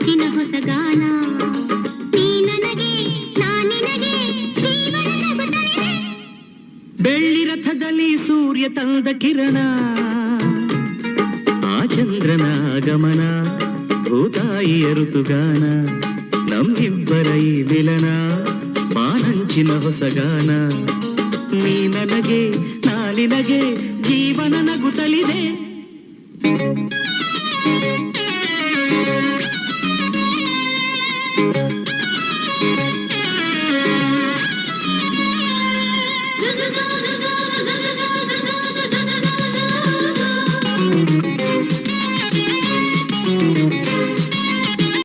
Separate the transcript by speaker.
Speaker 1: ಮಾನಂಚಿನ ಹೊಸಗಾನ ನೀ ನನಗೆ ನಾನಿನಗೆ ಜೀವನ ನಗುತ್ತಲಿದೆ.
Speaker 2: ಬೆಳ್ಳಿ ರಥದಲ್ಲಿ ಸೂರ್ಯ ತಂದ ಕಿರಣ ಆ ಚಂದ್ರನ ಆಗಮನ ಭೂತಾಯಿಯ ಋತುಗಾನ ನಮ್ಮಿಬ್ಬರ ಈ ಮಿಲನ ಮಾನಂಚಿನ ಹೊಸಗಾನ ನೀ ನನಗೆ ನಾನಿನಗೆ ಜೀವನ ನಗುತ್ತಲಿದೆ.